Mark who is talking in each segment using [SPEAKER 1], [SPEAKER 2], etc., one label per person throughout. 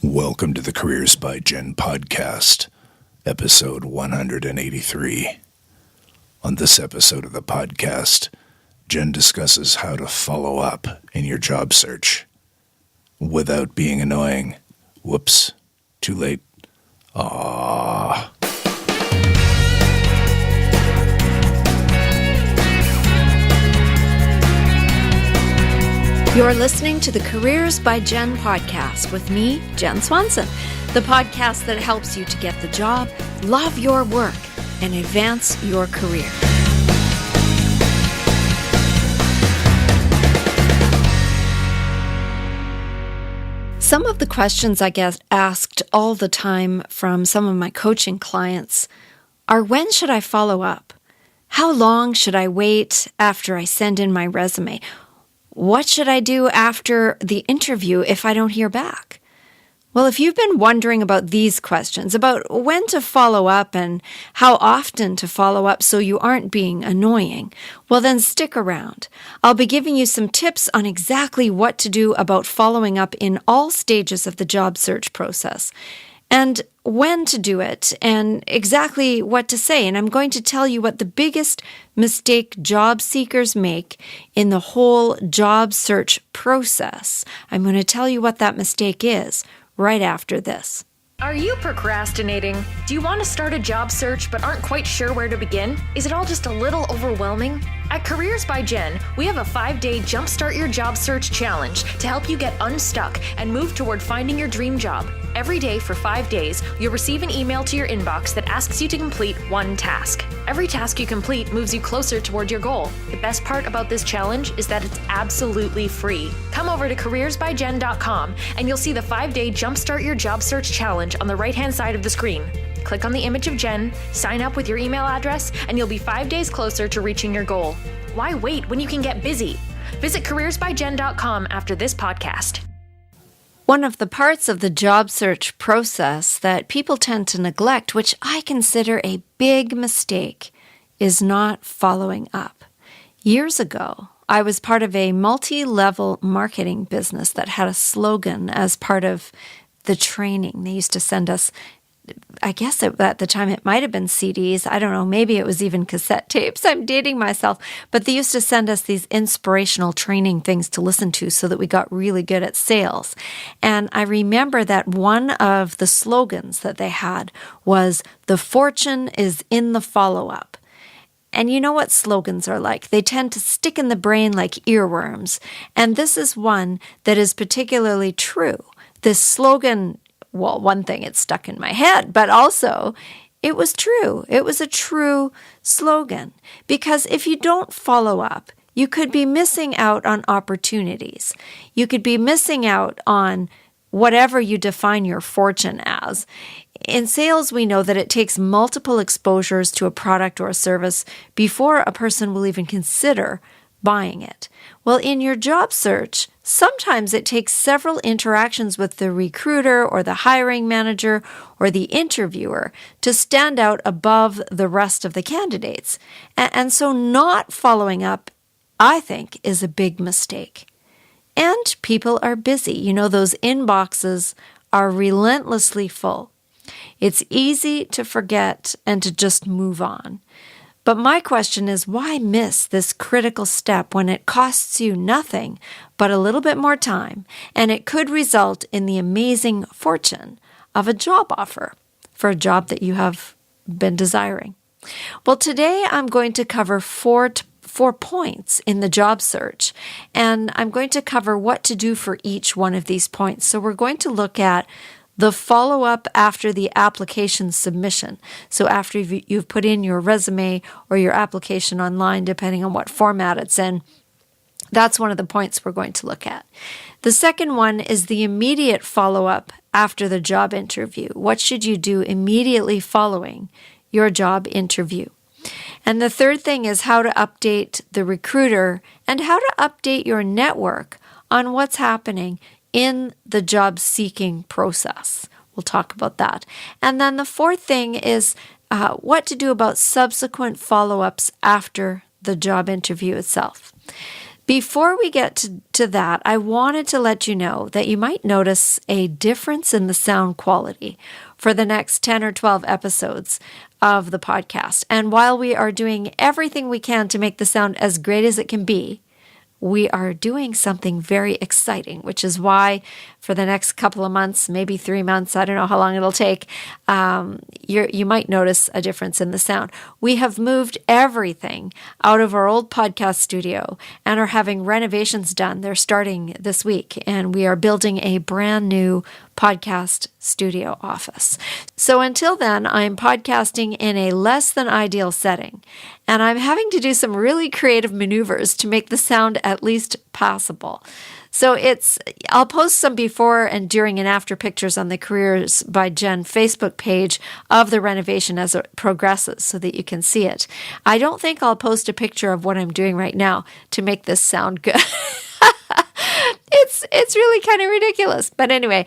[SPEAKER 1] Welcome to the Careers by Jen podcast, episode 183. On this episode of the podcast, Jen discusses how to follow up in your job search without being annoying. Whoops, too late.
[SPEAKER 2] You're listening to the Careers by Jen podcast with me, Jen Swanson, the podcast that helps you to get the job, love your work, and advance your career. Some of the questions I get asked all the time from some of my coaching clients are, when should I follow up? How long should I wait after I send in my resume? What should I do after the interview if I don't hear back? Well, if you've been wondering about these questions, about when to follow up and how often to follow up so you aren't being annoying, well then stick around. I'll be giving you some tips on exactly what to do about following up in all stages of the job search process, and when to do it, and exactly what to say. And I'm going to tell you what the biggest mistake job seekers make in the whole job search process. I'm going to tell you what that mistake is right after this.
[SPEAKER 3] Are you procrastinating? Do you want to start a job search but aren't quite sure where to begin? Is it all just a little overwhelming? At Careers by Jen, we have a 5-day Jumpstart Your Job Search Challenge to help you get unstuck and move toward finding your dream job. Every day for 5 days, you'll receive an email to your inbox that asks you to complete one task. Every task you complete moves you closer toward your goal. The best part about this challenge is that it's absolutely free. Come over to careersbyjen.com and you'll see the 5-day Jumpstart Your Job Search Challenge on the right-hand side of the screen. Click on the image of Jen, sign up with your email address, and you'll be 5 days closer to reaching your goal. Why wait when you can get busy? Visit careersbyjen.com after this podcast.
[SPEAKER 2] One of the parts of the job search process that people tend to neglect, which I consider a big mistake, is not following up. Years ago, I was part of a multi-level marketing business that had a slogan as part of the training. They used to send us, I guess at the time it might have been CDs. I don't know. Maybe it was even cassette tapes. I'm dating myself. But they used to send us these inspirational training things to listen to so that we got really good at sales. And I remember that one of the slogans that they had was, "The fortune is in the follow-up." And you know what slogans are like. They tend to stick in the brain like earworms. And this is one that is particularly true. This slogan, well, one thing, it stuck in my head, but also it was true. It was a true slogan, because if you don't follow up, you could be missing out on opportunities. You could be missing out on whatever you define your fortune as. In sales, we know that it takes multiple exposures to a product or a service before a person will even consider buying it. Well, in your job search, sometimes it takes several interactions with the recruiter or the hiring manager or the interviewer to stand out above the rest of the candidates. And so not following up, I think, is a big mistake. And people are busy. You know, those inboxes are relentlessly full. It's easy to forget and to just move on. But my question is, why miss this critical step when it costs you nothing but a little bit more time, and it could result in the amazing fortune of a job offer for a job that you have been desiring? Well, today I'm going to cover four points in the job search, and I'm going to cover what to do for each one of these points. So we're going to look at the follow-up after the application submission. So after you've put in your resume or your application online, depending on what format it's in, that's one of the points we're going to look at. The second one is the immediate follow-up after the job interview. What should you do immediately following your job interview? And the third thing is how to update the recruiter and how to update your network on what's happening in the job seeking process. We'll talk about that. And then the fourth thing is what to do about subsequent follow-ups after the job interview itself. Before we get to that, I wanted to let you know that you might notice a difference in the sound quality for the next 10 or 12 episodes of the podcast. And while we are doing everything we can to make the sound as great as it can be, we are doing something very exciting, which is why for the next couple of months, maybe 3 months, I don't know how long it'll take, you might notice a difference in the sound. We have moved everything out of our old podcast studio and are having renovations done. They're starting this week, and we are building a brand new podcast studio office. So until then, I'm podcasting in a less than ideal setting, and I'm having to do some really creative maneuvers to make the sound at least passable. So I'll post some before and during and after pictures on the Careers by Jen Facebook page of the renovation as it progresses so that you can see it. I don't think I'll post a picture of what I'm doing right now to make this sound good. It's really kind of ridiculous, but anyway,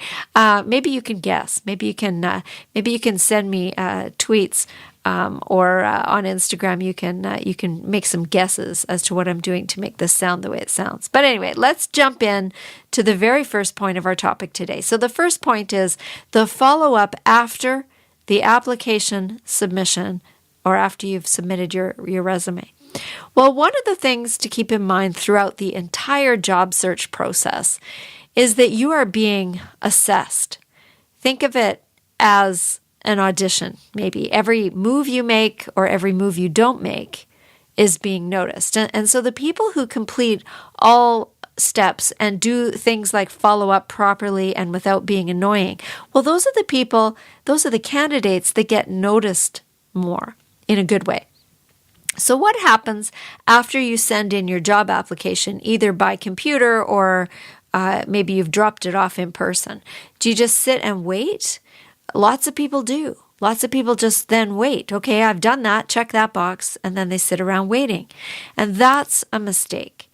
[SPEAKER 2] maybe you can guess. Maybe you can send me tweets or on Instagram. You can make some guesses as to what I'm doing to make this sound the way it sounds. But anyway, let's jump in to the very first point of our topic today. So the first point is the follow-up after the application submission or after you've submitted your resume. Well, one of the things to keep in mind throughout the entire job search process is that you are being assessed. Think of it as an audition, maybe. Every move you make or every move you don't make is being noticed. And so the people who complete all steps and do things like follow up properly and without being annoying, well, those are the candidates that get noticed more in a good way. So what happens after you send in your job application, either by computer or maybe you've dropped it off in person? Do you just sit and wait? Lots of people do. Lots of people just then wait. Okay, I've done that, check that box, and then they sit around waiting. And that's a mistake.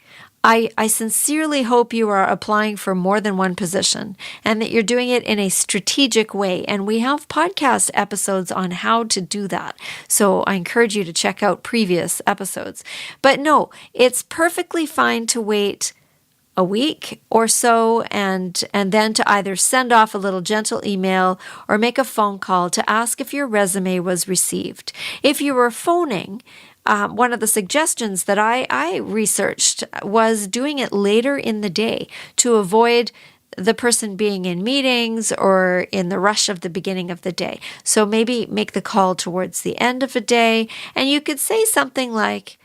[SPEAKER 2] I sincerely hope you are applying for more than one position and that you're doing it in a strategic way. And we have podcast episodes on how to do that. So I encourage you to check out previous episodes. But no, it's perfectly fine to wait a week or so and then to either send off a little gentle email or make a phone call to ask if your resume was received. If you were phoning, one of the suggestions that I researched was doing it later in the day to avoid the person being in meetings or in the rush of the beginning of the day. So maybe make the call towards the end of a day, and you could say something like,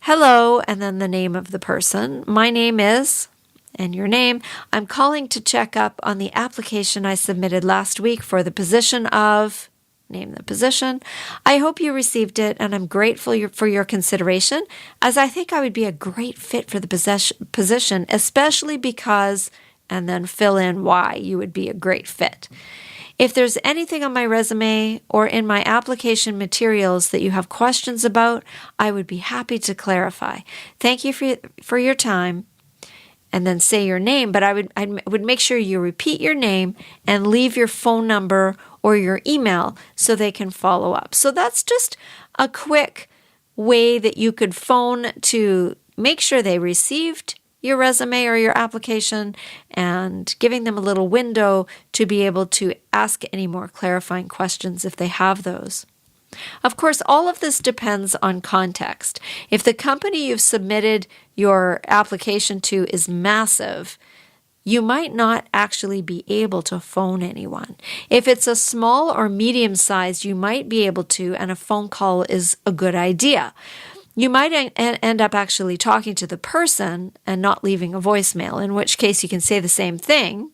[SPEAKER 2] "Hello," and then the name of the person. "My name is," and your name. "I'm calling to check up on the application I submitted last week for the position of," name the position. "I hope you received it, and I'm grateful for your consideration, as I think I would be a great fit for the position, especially because," and then fill in why you would be a great fit. "If there's anything on my resume or in my application materials that you have questions about, I would be happy to clarify. Thank you for your time." And then say your name, but I would make sure you repeat your name and leave your phone number or your email so they can follow up. So that's just a quick way that you could phone to make sure they received your resume or your application and giving them a little window to be able to ask any more clarifying questions if they have those. Of course, all of this depends on context. If the company you've submitted your application to is massive, you might not actually be able to phone anyone. If it's a small or medium size, you might be able to, and a phone call is a good idea. You might end up actually talking to the person and not leaving a voicemail, in which case you can say the same thing,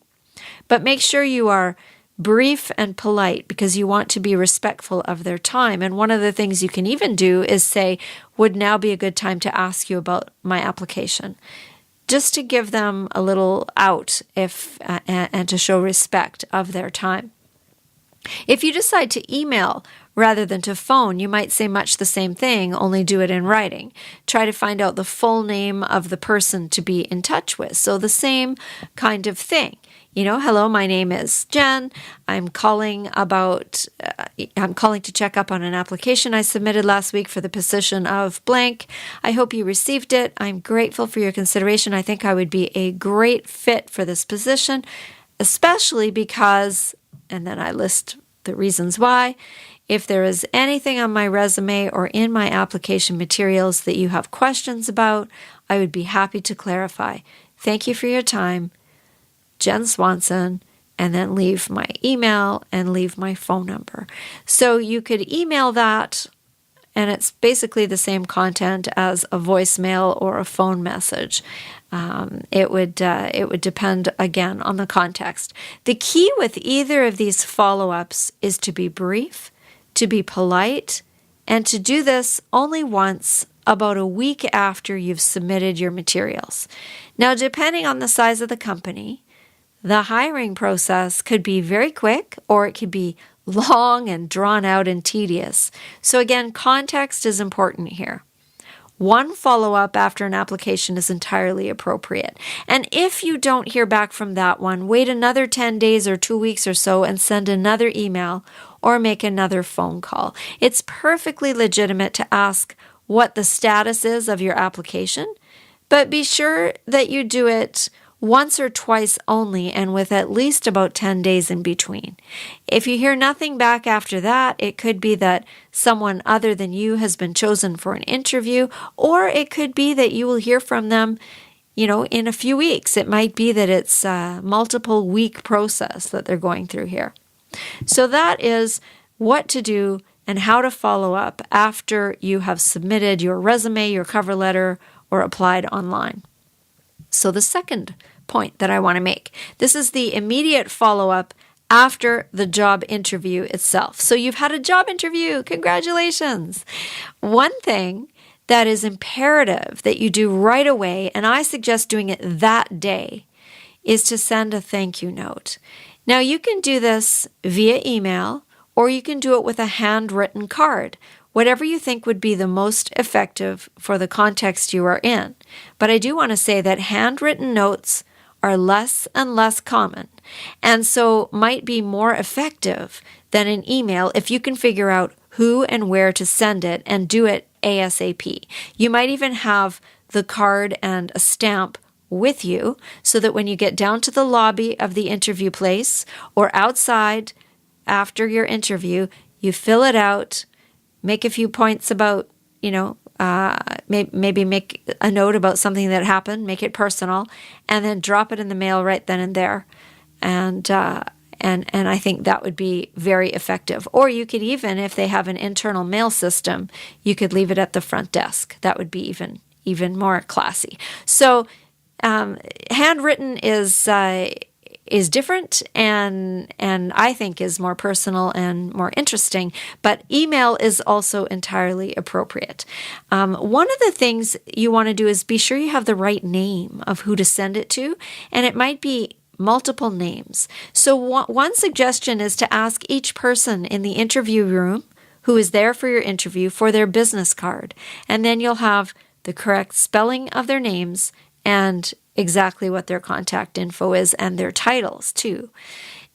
[SPEAKER 2] but make sure you are brief and polite because you want to be respectful of their time. And one of the things you can even do is say, "Would now be a good time to ask you about my application?" Just to give them a little out and to show respect of their time. If you decide to email rather than to phone, you might say much the same thing, only do it in writing. Try to find out the full name of the person to be in touch with. So the same kind of thing. Hello, my name is Jen. I'm calling to check up on an application I submitted last week for the position of blank. I hope you received it. I'm grateful for your consideration. I think I would be a great fit for this position, especially because, and then I list the reasons why. If there is anything on my resume or in my application materials that you have questions about, I would be happy to clarify. Thank you for your time. Jen Swanson, and then leave my email and leave my phone number. So you could email that, and it's basically the same content as a voicemail or a phone message. It would depend, again, on the context. The key with either of these follow-ups is to be brief, to be polite, and to do this only once about a week after you've submitted your materials. Now, depending on the size of the company, the hiring process could be very quick, or it could be long and drawn out and tedious. So again, context is important here. One follow-up after an application is entirely appropriate. And if you don't hear back from that one, wait another 10 days or 2 weeks or so and send another email or make another phone call. It's perfectly legitimate to ask what the status is of your application, but be sure that you do it once or twice only, and with at least about 10 days in between. If you hear nothing back after that, it could be that someone other than you has been chosen for an interview, or it could be that you will hear from them, in a few weeks. It might be that it's a multiple week process that they're going through here. So that is what to do and how to follow up after you have submitted your resume, your cover letter, or applied online. So the second point that I want to make, this is the immediate follow-up after the job interview itself. So you've had a job interview. Congratulations. One thing that is imperative that you do right away, and I suggest doing it that day, is to send a thank you note. Now, you can do this via email, or you can do it with a handwritten card, whatever you think would be the most effective for the context you are in. But I do want to say that handwritten notes are less and less common, and so might be more effective than an email if you can figure out who and where to send it and do it ASAP. You might even have the card and a stamp with you so that when you get down to the lobby of the interview place or outside after your interview, you fill it out, make a few points about, maybe make a note about something that happened, make it personal, and then drop it in the mail right then and there. And I think that would be very effective. Or you could even, if they have an internal mail system, you could leave it at the front desk. That would be even more classy. So handwritten is different and I think is more personal and more interesting, but email is also entirely appropriate. One of the things you want to do is be sure you have the right name of who to send it to, and it might be multiple names. So one suggestion is to ask each person in the interview room who is there for your interview for their business card, and then you'll have the correct spelling of their names and exactly what their contact info is and their titles too.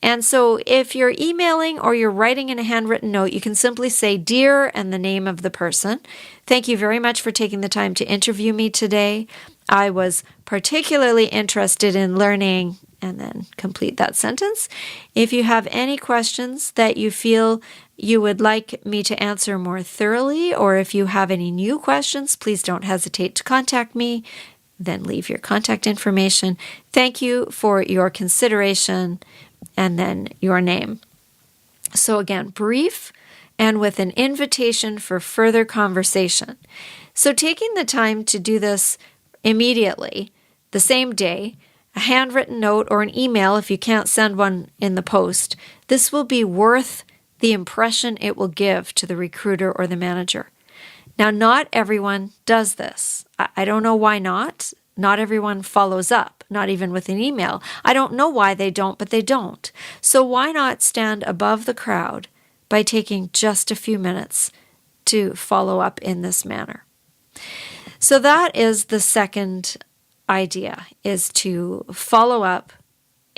[SPEAKER 2] And so if you're emailing or you're writing in a handwritten note, you can simply say, "Dear," and the name of the person. "Thank you very much for taking the time to interview me today. I was particularly interested in learning," and then complete that sentence. "If you have any questions that you feel you would like me to answer more thoroughly, or if you have any new questions, please don't hesitate to contact me." Then leave your contact information. "Thank you for your consideration," and then your name. So again, brief and with an invitation for further conversation. So taking the time to do this immediately, the same day, a handwritten note or an email if you can't send one in the post, this will be worth the impression it will give to the recruiter or the manager. Now, not everyone does this. I don't know why not. Not everyone follows up, not even with an email. I don't know why they don't, but they don't. So why not stand above the crowd by taking just a few minutes to follow up in this manner? So that is the second idea, is to follow up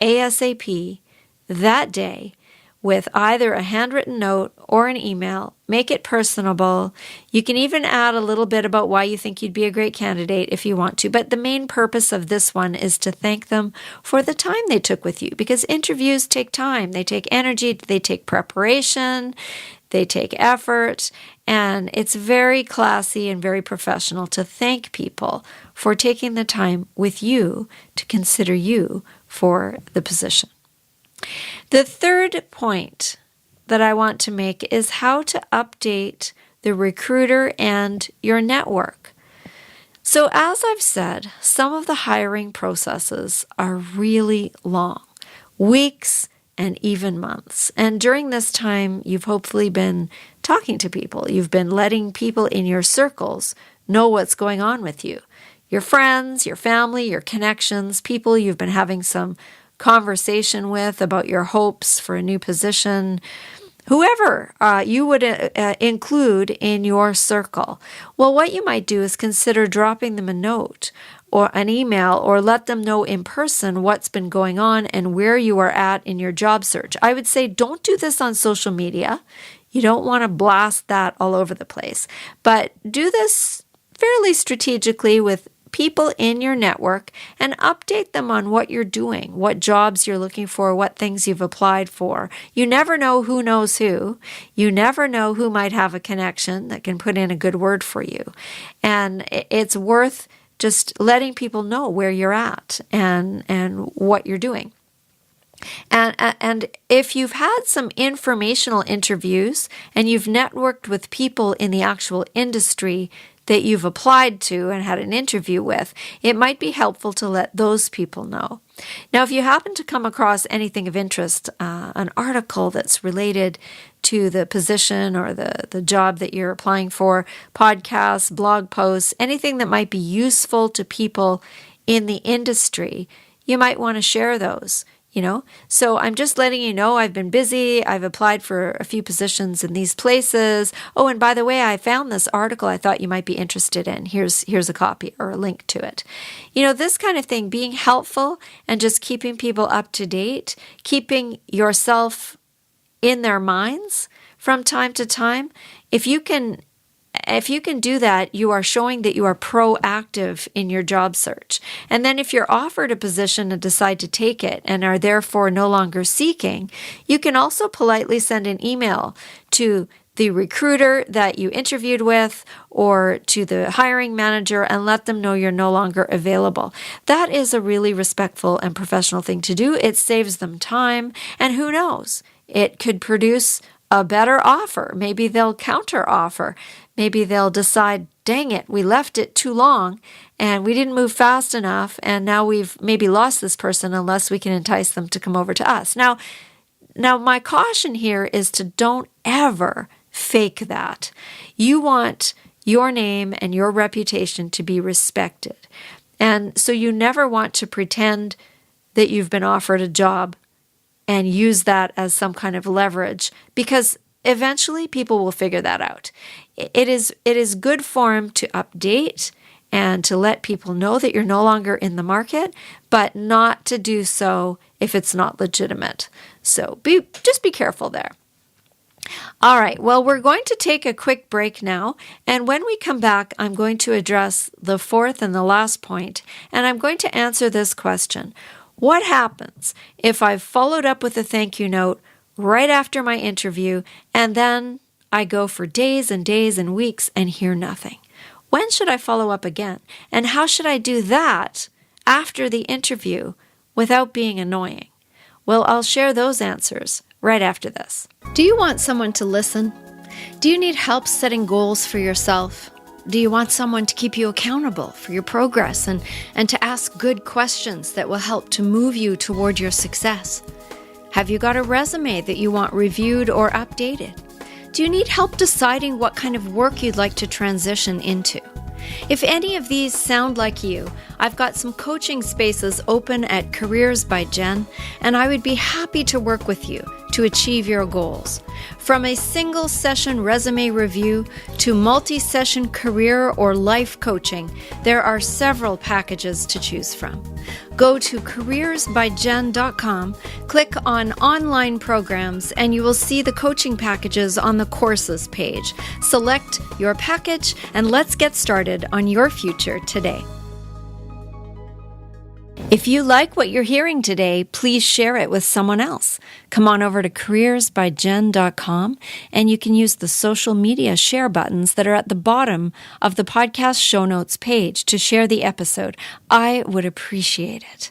[SPEAKER 2] ASAP that day with either a handwritten note or an email. Make it personable. You can even add a little bit about why you think you'd be a great candidate if you want to. But the main purpose of this one is to thank them for the time they took with you, because interviews take time. They take energy. They take preparation. They take effort. And it's very classy and very professional to thank people for taking the time with you to consider you for the position. The third point that I want to make is how to update the recruiter and your network. So as I've said, some of the hiring processes are really long, weeks and even months. And during this time, you've hopefully been talking to people. You've been letting people in your circles know what's going on with you. Your friends, your family, your connections, people you've been having some conversation with about your hopes for a new position, whoever you would include in your circle. Well, what you might do is consider dropping them a note or an email, or let them know in person what's been going on and where you are at in your job search. I would say don't do this on social media. You don't want to blast that all over the place, but do this fairly strategically with people in your network and update them on what you're doing, what jobs you're looking for, what things you've applied for. You never know who knows who. You never know who might have a connection that can put in a good word for you. And it's worth just letting people know where you're at and what you're doing. And if you've had some informational interviews and you've networked with people in the actual industry that you've applied to and had an interview with, it might be helpful to let those people know. Now, if you happen to come across anything of interest, an article that's related to the position or the job that you're applying for, podcasts, blog posts, anything that might be useful to people in the industry, you might want to share those. So I'm just letting you know I've been busy. I've applied for a few positions in these places. Oh, and by the way, I found this article I thought you might be interested in. Here's a copy or a link to it. This kind of thing, being helpful and just keeping people up to date, keeping yourself in their minds from time to time. If you can do that, you are showing that you are proactive in your job search. And then if you're offered a position and decide to take it and are therefore no longer seeking, you can also politely send an email to the recruiter that you interviewed with or to the hiring manager and let them know you're no longer available. That is a really respectful and professional thing to do. It saves them time, and who knows, it could produce a better offer. Maybe they'll counter offer. Maybe they'll decide, dang it, we left it too long and we didn't move fast enough, and now we've maybe lost this person unless we can entice them to come over to us. Now my caution here is to don't ever fake that. You want your name and your reputation to be respected. And so you never want to pretend that you've been offered a job and use that as some kind of leverage, because eventually people will figure that out. It is good form to update and to let people know that you're no longer in the market, but not to do so if it's not legitimate. So just be careful there. All right, well, we're going to take a quick break now, and when we come back, I'm going to address the fourth and the last point, and I'm going to answer this question. What happens if I've followed up with a thank you note right after my interview, and then I go for days and days and weeks and hear nothing? When should I follow up again? And how should I do that after the interview without being annoying? Well, I'll share those answers right after this. Do you want someone to listen? Do you need help setting goals for yourself? Do you want someone to keep you accountable for your progress and to ask good questions that will help to move you toward your success? Have you got a resume that you want reviewed or updated? Do you need help deciding what kind of work you'd like to transition into? If any of these sound like you, I've got some coaching spaces open at Careers by Jen, and I would be happy to work with you to achieve your goals. From a single session resume review to multi-session career or life coaching, there are several packages to choose from. Go to careersbyjen.com, click on online programs, and you will see the coaching packages on the courses page. Select your package and let's get started on your future today. If you like what you're hearing today, please share it with someone else. Come on over to careersbyjen.com and you can use the social media share buttons that are at the bottom of the podcast show notes page to share the episode. I would appreciate it.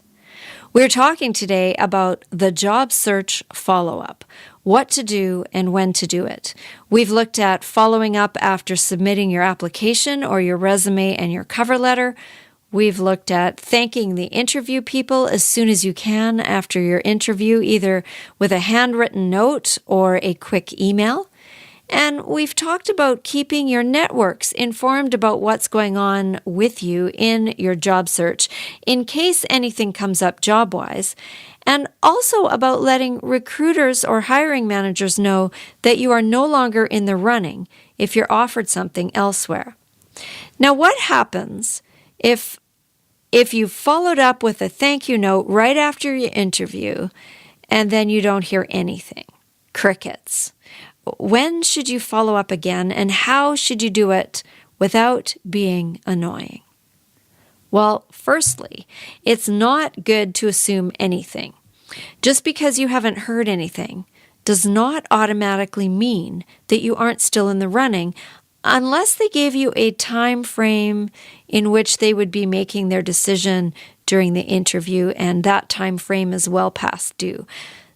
[SPEAKER 2] We're talking today about the job search follow-up, what to do and when to do it. We've looked at following up after submitting your application or your resume and your cover letter. We've looked at thanking the interview people as soon as you can after your interview, either with a handwritten note or a quick email. And we've talked about keeping your networks informed about what's going on with you in your job search in case anything comes up job-wise, and also about letting recruiters or hiring managers know that you are no longer in the running if you're offered something elsewhere. Now, what happens if you followed up with a thank you note right after your interview and then you don't hear anything? Crickets. When should you follow up again, and how should you do it without being annoying? Well, firstly, it's not good to assume anything. Just because you haven't heard anything does not automatically mean that you aren't still in the running, unless they gave you a time frame in which they would be making their decision during the interview, and that time frame is well past due.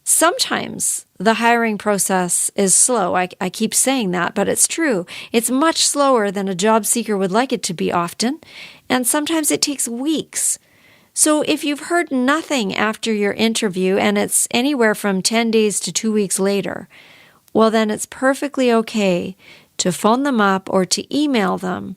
[SPEAKER 2] Sometimes the hiring process is slow. I keep saying that, but it's true. It's much slower than a job seeker would like it to be often, and sometimes it takes weeks. So if you've heard nothing after your interview and it's anywhere from 10 days to 2 weeks later, well, then it's perfectly okay to phone them up or to email them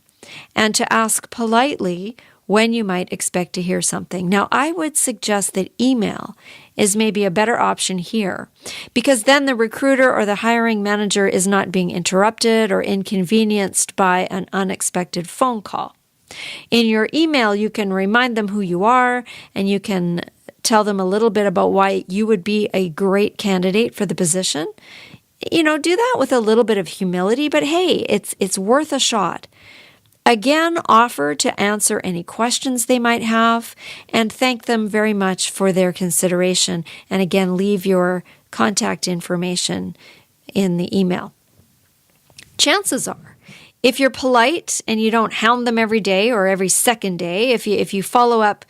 [SPEAKER 2] and to ask politely when you might expect to hear something. Now, I would suggest that email is maybe a better option here, because then the recruiter or the hiring manager is not being interrupted or inconvenienced by an unexpected phone call. In your email, you can remind them who you are, and you can tell them a little bit about why you would be a great candidate for the position. Do that with a little bit of humility, but hey, it's worth a shot. Again, offer to answer any questions they might have and thank them very much for their consideration. And again, leave your contact information in the email. Chances are, if you're polite and you don't hound them every day or every second day, if you follow up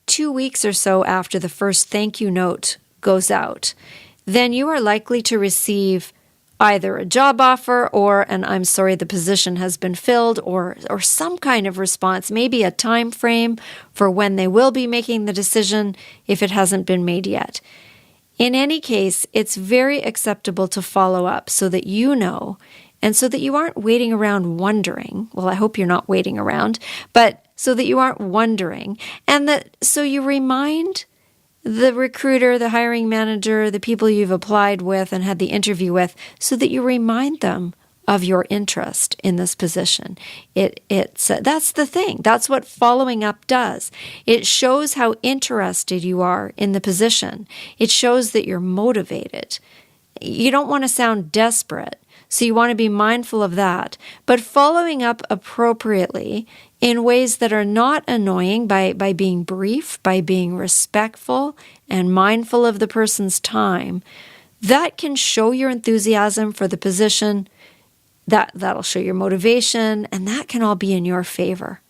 [SPEAKER 2] 2 weeks or so after the first thank you note goes out, then you are likely to receive either a job offer or an "I'm sorry, the position has been filled," or some kind of response, maybe a time frame for when they will be making the decision if it hasn't been made yet. In any case, it's very acceptable to follow up so that you know, and so that you aren't waiting around wondering. Well, I hope you're not waiting around, but so that you aren't wondering, and that so you remind the recruiter, the hiring manager, the people you've applied with and had the interview with, so that you remind them of your interest in this position. That's the thing. That's what following up does. It shows how interested you are in the position. It shows that you're motivated. You don't want to sound desperate, so you want to be mindful of that. But following up appropriately in ways that are not annoying, by being brief, by being respectful and mindful of the person's time, that can show your enthusiasm for the position, that'll show your motivation, and that can all be in your favor.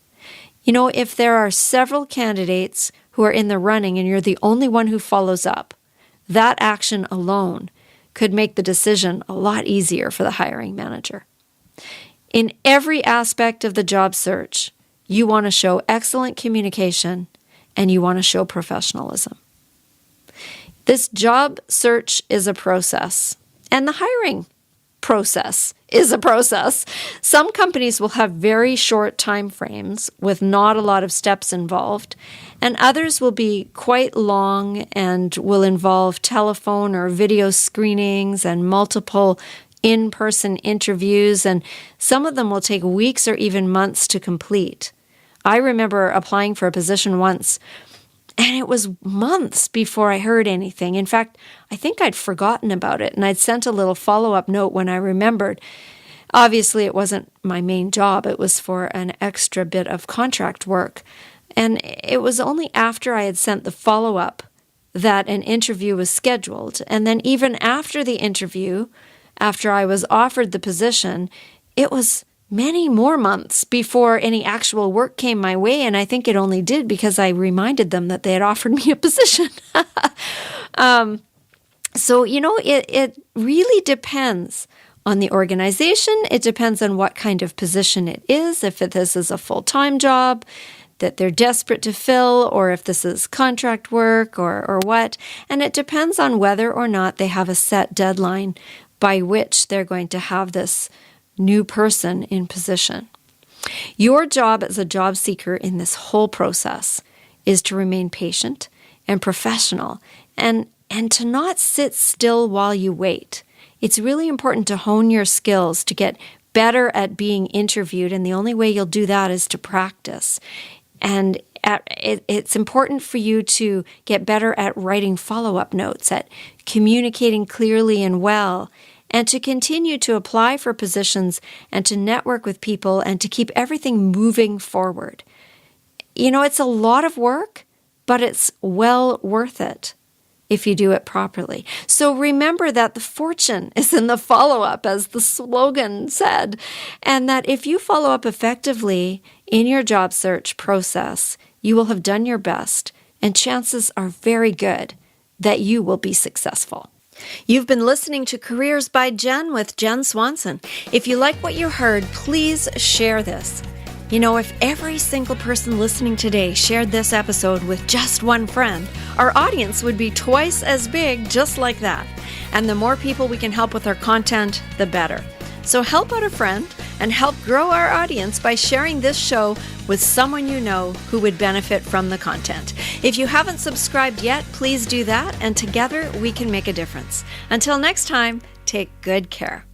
[SPEAKER 2] If there are several candidates who are in the running and you're the only one who follows up, that action alone could make the decision a lot easier for the hiring manager. In every aspect of the job search, you want to show excellent communication and you want to show professionalism. This job search is a process, and the hiring process is a process. Some companies will have very short time frames with not a lot of steps involved, and others will be quite long and will involve telephone or video screenings and multiple in-person interviews, and some of them will take weeks or even months to complete. I remember applying for a position once, and it was months before I heard anything. In fact, I think I'd forgotten about it, and I'd sent a little follow-up note when I remembered. Obviously, it wasn't my main job. It was for an extra bit of contract work. And it was only after I had sent the follow-up that an interview was scheduled. And then even after the interview, after I was offered the position, it was many more months before any actual work came my way, and I think it only did because I reminded them that they had offered me a position. So, it really depends on the organization. It depends on what kind of position it is, if this is a full-time job that they're desperate to fill, or if this is contract work or what. And it depends on whether or not they have a set deadline by which they're going to have this new person in position. Your job as a job seeker in this whole process is to remain patient and professional and to not sit still while you wait. It's really important to hone your skills to get better at being interviewed, and the only way you'll do that is to practice. And it's important for you to get better at writing follow-up notes, at communicating clearly and well, and to continue to apply for positions and to network with people and to keep everything moving forward. It's a lot of work, but it's well worth it if you do it properly. So remember that the fortune is in the follow-up, as the slogan said, and that if you follow up effectively in your job search process, you will have done your best, and chances are very good that you will be successful. You've been listening to Careers by Jen with Jen Swanson. If you like what you heard, please share this. If every single person listening today shared this episode with just one friend, our audience would be twice as big just like that. And the more people we can help with our content, the better. So help out a friend and help grow our audience by sharing this show with someone you know who would benefit from the content. If you haven't subscribed yet, please do that, and together we can make a difference. Until next time, take good care.